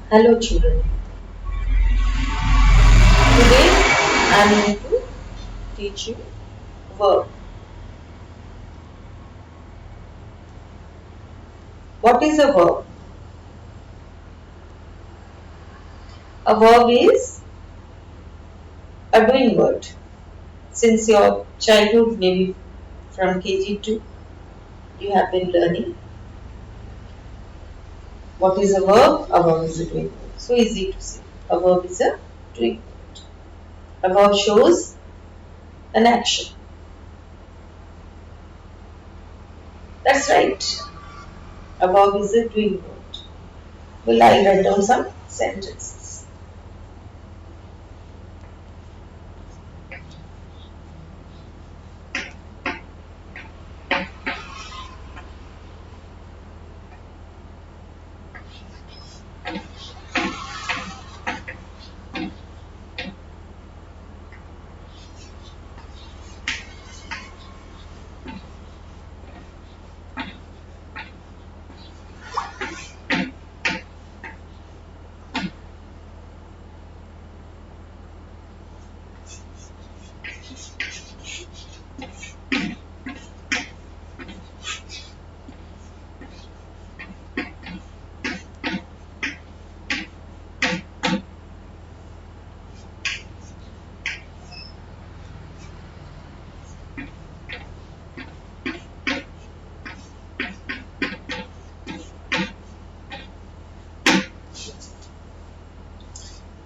Hello children, today I am going to teach you verb. What is a verb? A verb is a doing word. Since your childhood, maybe from KG to you have been learning what is a verb. A verb is a doing word. So easy to say. A verb is a doing word. A verb shows an action. That's right. A verb is a doing word. Well, I'll write down some sentences.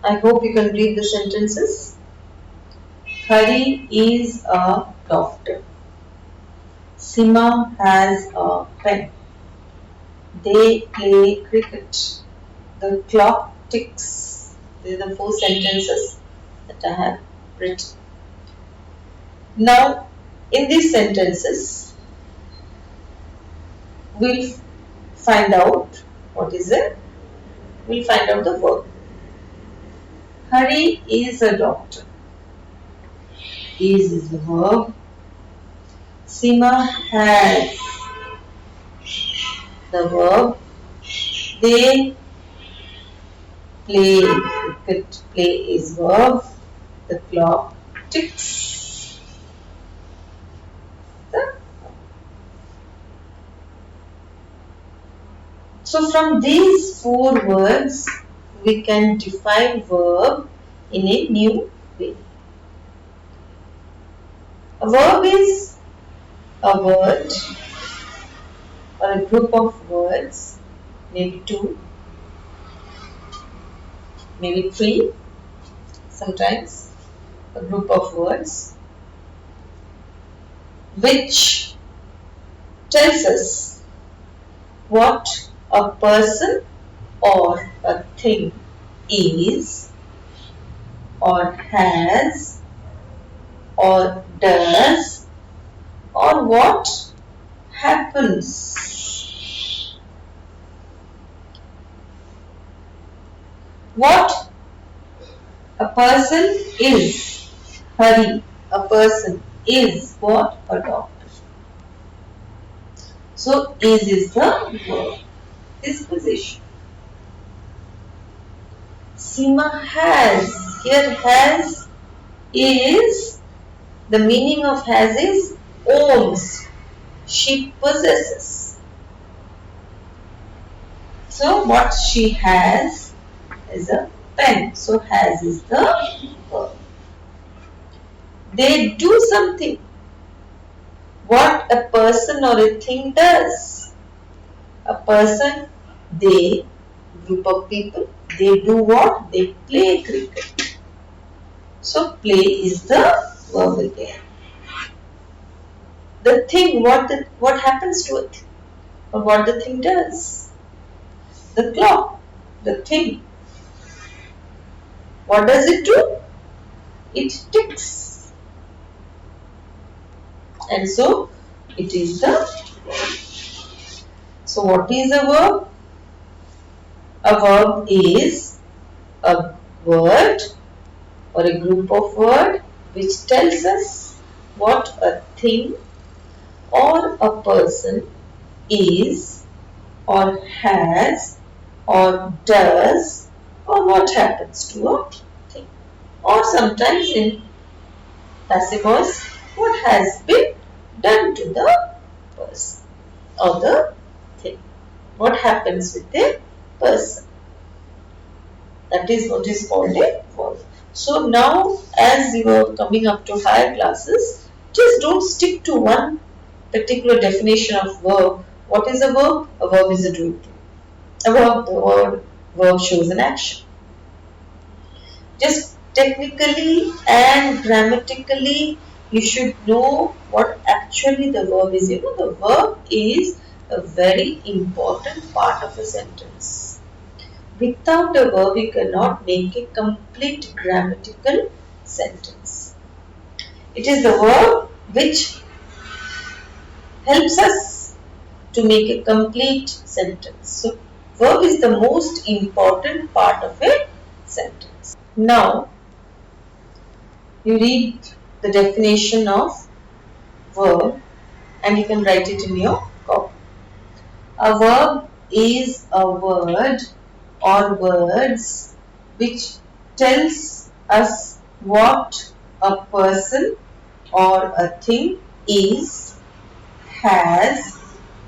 I hope you can read the sentences. Hari is a doctor. Sima has a pen. They play cricket. The clock ticks. These are the 4 sentences that I have written. Now, in these sentences, we'll find out what is it. We'll find out the verb. Hari is a doctor. Is the verb. Sima has the verb. They play cricket. Play is verb. The clock ticks. So from these 4 words, we can define verb in a new way. A verb is a word or a group of words, maybe 2, maybe 3, sometimes a group of words which tells us what a person or a thing is or has or does or what happens. What a person is. Hari, a person is what? A doctor. So is the verb. Disposition. Sima has. Here has is, the meaning of has is owns. She possesses. So what she has is a pen. So has is the verb. They do something. What a person or a thing does. A person, they, group of people, they do what? They play cricket. So play is the verb again. The thing, what happens to it? Or what the thing does? The clock, the thing. What does it do? It ticks. And so it is the verb. So what is a verb? A verb is a word or a group of words which tells us what a thing or a person is or has or does or what happens to a thing. Or sometimes in passive voice, what has been done to the person or the thing. What happens with the person. That is what is called a verb. So now as you are coming up to higher classes, just don't stick to one particular definition of verb. What is a verb? A verb is a doing thing. A verb, the word verb shows an action. Just technically and grammatically, you should know what actually the verb is. You know, the verb is a very important part of a sentence. Without a verb, you cannot make a complete grammatical sentence. It is the verb which helps us to make a complete sentence. So, verb is the most important part of a sentence. Now, you read the definition of verb and you can write it in your copy. A verb is a word or words which tells us what a person or a thing is, has,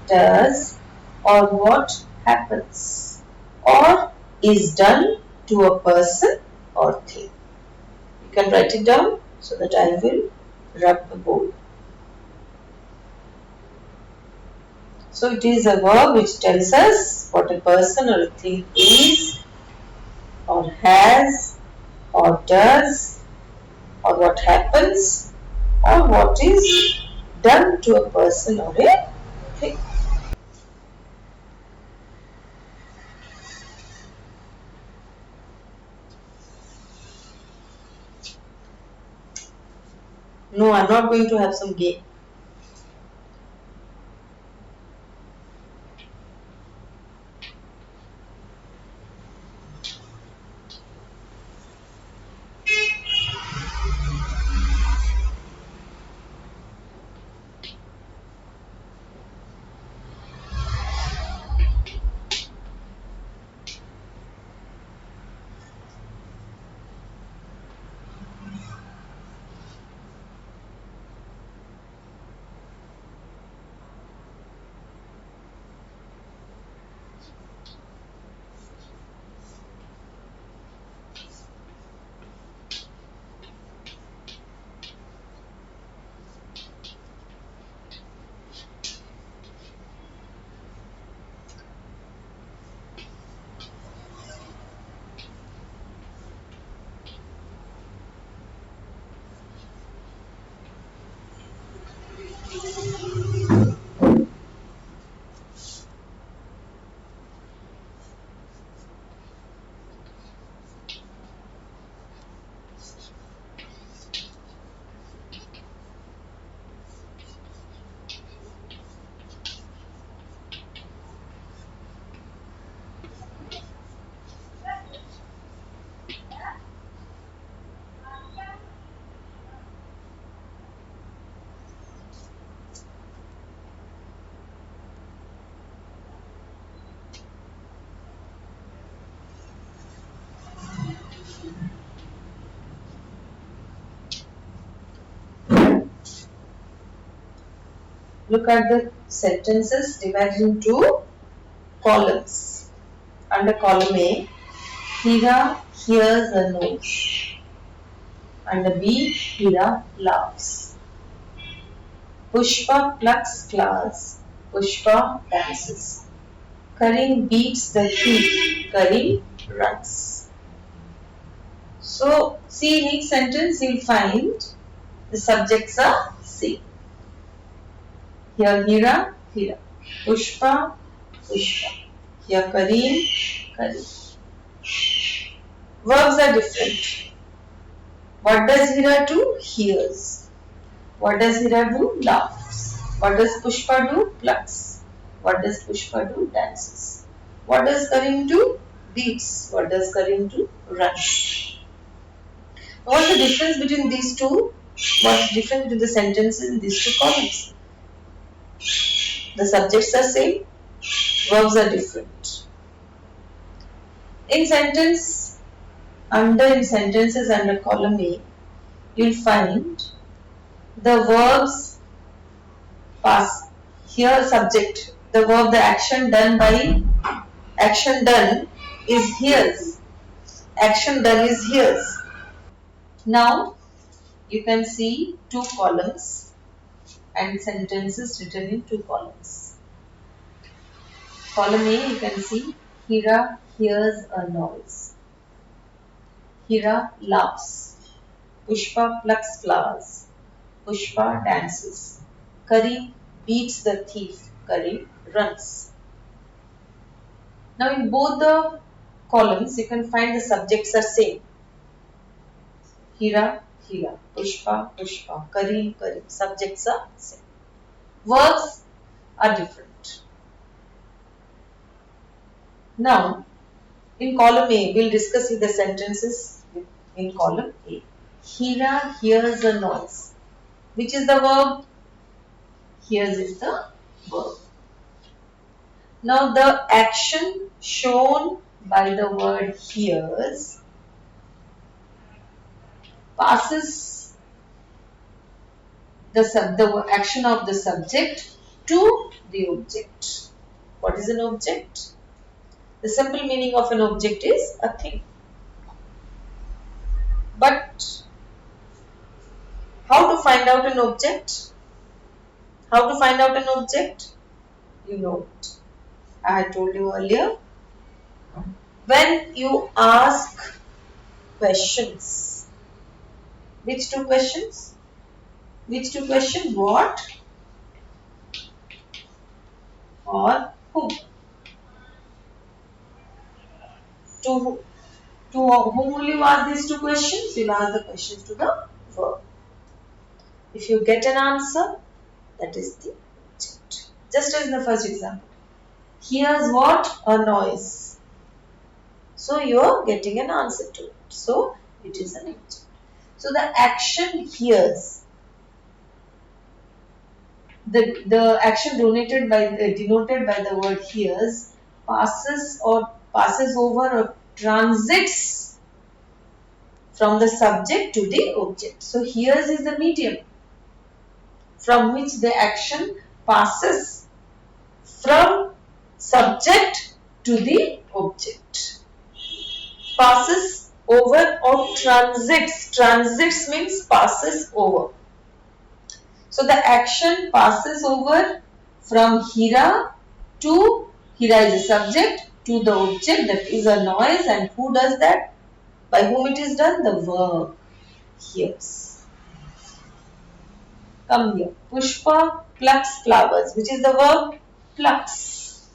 does, or what happens or is done to a person or thing. You can write it down so that I will rub the board. So it is a verb which tells us what a person or a thing is or has or does or what happens or what is done to a person or a thing. No, I'm not going to have some game. Look at the sentences divided into columns. Under column A, Hira hears a noise. Under B, Hira laughs. Pushpa plucks flowers. Pushpa dances. Karim beats the heat. Karim runs. So, see in each sentence you will find the subjects are same. Here Hira, Hira. Pushpa, Pushpa. Here Karim, Karim. Verbs are different. What does Hira do? Hears. What does Hira do? Laughs. What does Pushpa do? Plucks. What does Pushpa do? Dances. What does Karim do? Beats. What does Karim do? Runs. What's the difference between these two? What's the difference between the sentences in these two columns? The subjects are same, verbs are different. In sentence under in sentences under column A, you'll find the verbs pass. Here subject, the verb, the action done is his. Action done is his. Now you can see two columns and sentences written in two columns. Column A, you can see Hira hears a noise. Hira laughs. Pushpa plucks flowers. Pushpa dances. Karim beats the thief. Karim runs. Now in both the columns you can find the subjects are same. Hira, Hira. Pushpa, Pushpa. Karim, Karim. Subjects are same. Verbs are different. Now in column A, we'll discuss with the sentences in column A. Hira hears a noise. Which is the verb? Hears is the verb. Now the action shown by the word hears passes the action of the subject to the object. What is an object? The simple meaning of an object is a thing. But how to find out an object? How to find out an object? You know it. I had told you earlier. When you ask questions. Which two questions? Which two questions? What or who? To whom will you ask these two questions? You will ask the questions to the verb. If you get an answer, that is the object. Just as in the first example. Here's what? A noise. So you are getting an answer to it. So it is an object. So the action hears. The action denoted by the word hears passes over or transits from the subject to the object. So hears is the medium from which the action passes from subject to the object. Passes over or transits. Transits means passes over. So the action passes over from Hira to, Hira is a subject, to the object, that is a noise, and who does that? By whom it is done? The verb hears. Come here. Pushpa plucks flowers. Which is the verb? Plucks.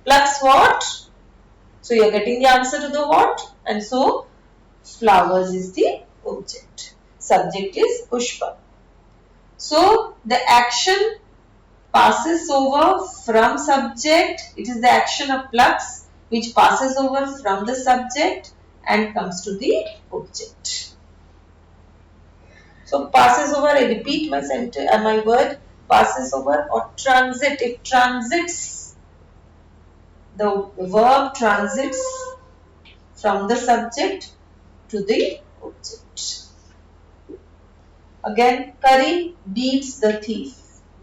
Plucks what? So you are getting the answer to the what? And so flowers is the object. Subject is Pushpa. So the action passes over from subject. It is the action of plucks which passes over from the subject and comes to the object. So passes over, I repeat my sentence, my word, passes over or transit. It transits. The verb transits from the subject to the object. Again, Karim beats the thief.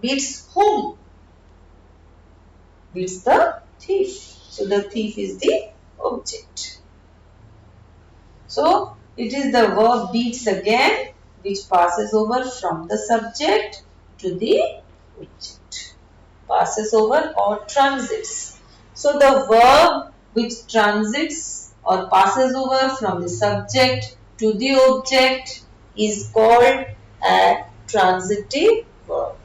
Beats whom? Beats the thief. So the thief is the object. So it is the verb beats again, which passes over from the subject to the object. Passes over or transits. So the verb which transits or passes over from the subject to the object is called a transitive verb.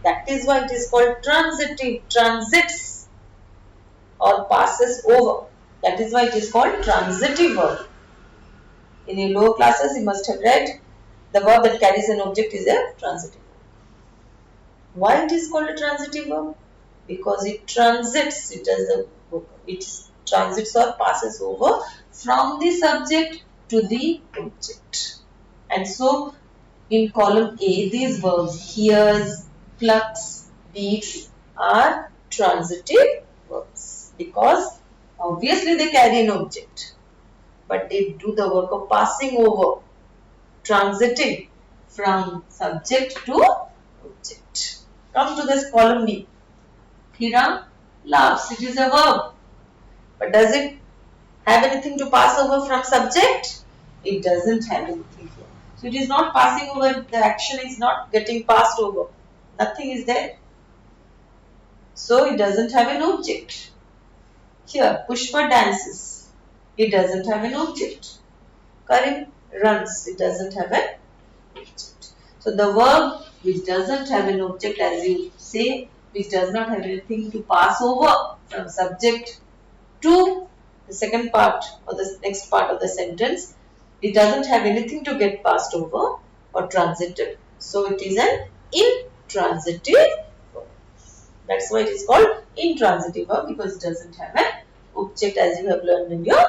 That is why it is called transitive. Transits or passes over. That is why it is called transitive verb. In your lower classes, you must have read the verb that carries an object is a transitive verb. Why it is called a transitive verb? Because it transits. It transits or passes over from the subject to the object. And so in column A, these verbs hears, plucks, beats are transitive verbs because obviously they carry an object. but they do the work of passing over, transiting from subject to object. Come to this column B. Hira laughs. It is a verb. But does it have anything to pass over from subject? It doesn't have anything here. So it is not passing over, the action is not getting passed over. Nothing is there. So it doesn't have an object. Here, Pushpa dances. It doesn't have an object. Karim runs. It doesn't have an object. So the verb which doesn't have an object, as you say, which does not have anything to pass over from subject to the second part or the next part of the sentence, it doesn't have anything to get passed over or transited. So it is an intransitive verb. That's why it is called intransitive verb, because it doesn't have an object, as you have learned in your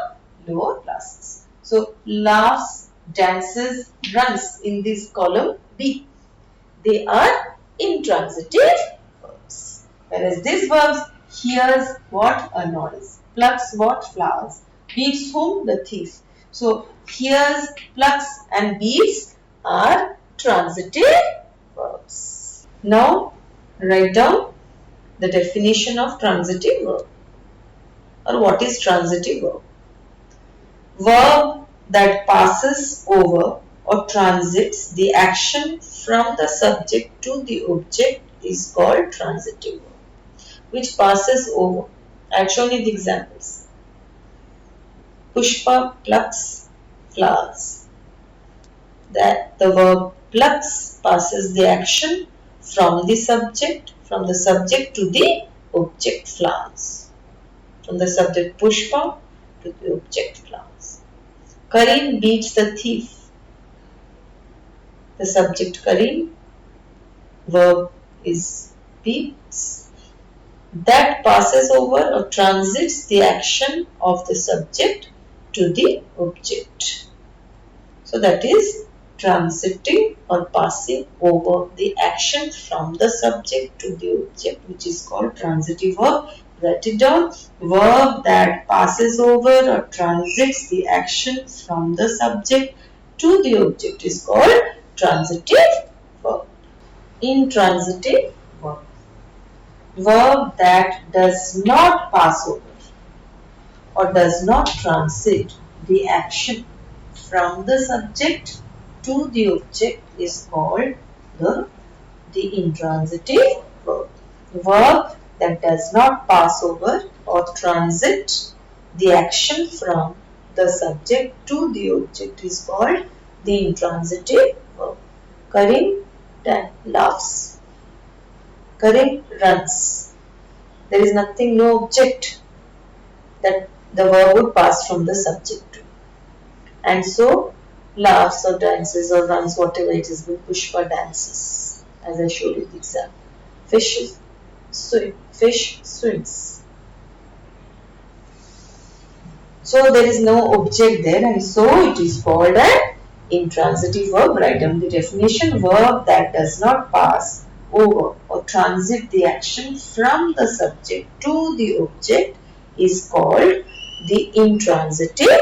lower classes. So laughs, dances, runs in this column B. They are intransitive verbs. Whereas these verbs, hears what? A noise. Plucks what? Flowers. Beats whom? The thief. So hears, plucks and beats are transitive verbs. Now write down the definition of transitive verb, or what is transitive verb. Verb that passes over or transits the action from the subject to the object is called transitive verb. Which passes over. I have shown you the examples. Pushpa plucks flowers. That the verb plucks passes the action from the subject to the object flowers. From the subject Pushpa to the object flowers. Karim beats the thief. The subject Karim, verb is beats. That passes over or transits the action of the subject to the object. So that is transiting or passing over the action from the subject to the object, which is called transitive verb. Write it down. Verb that passes over or transits the action from the subject to the object is called transitive verb. Intransitive verb. Verb that does not pass over or does not transit the action from the subject to the object is called the intransitive verb. Verb that does not pass over or transit the action from the subject to the object is called the intransitive verb. Karim laughs. Karim runs. There is nothing, no object that the verb would pass from the subject to. And so, laughs or dances or runs, whatever it is, with Pushpa dances, as I showed you the example. Fish swims. So there is no object there, and so it is called an intransitive verb. Write down the definition. Verb that does not pass over or transit the action from the subject to the object is called the intransitive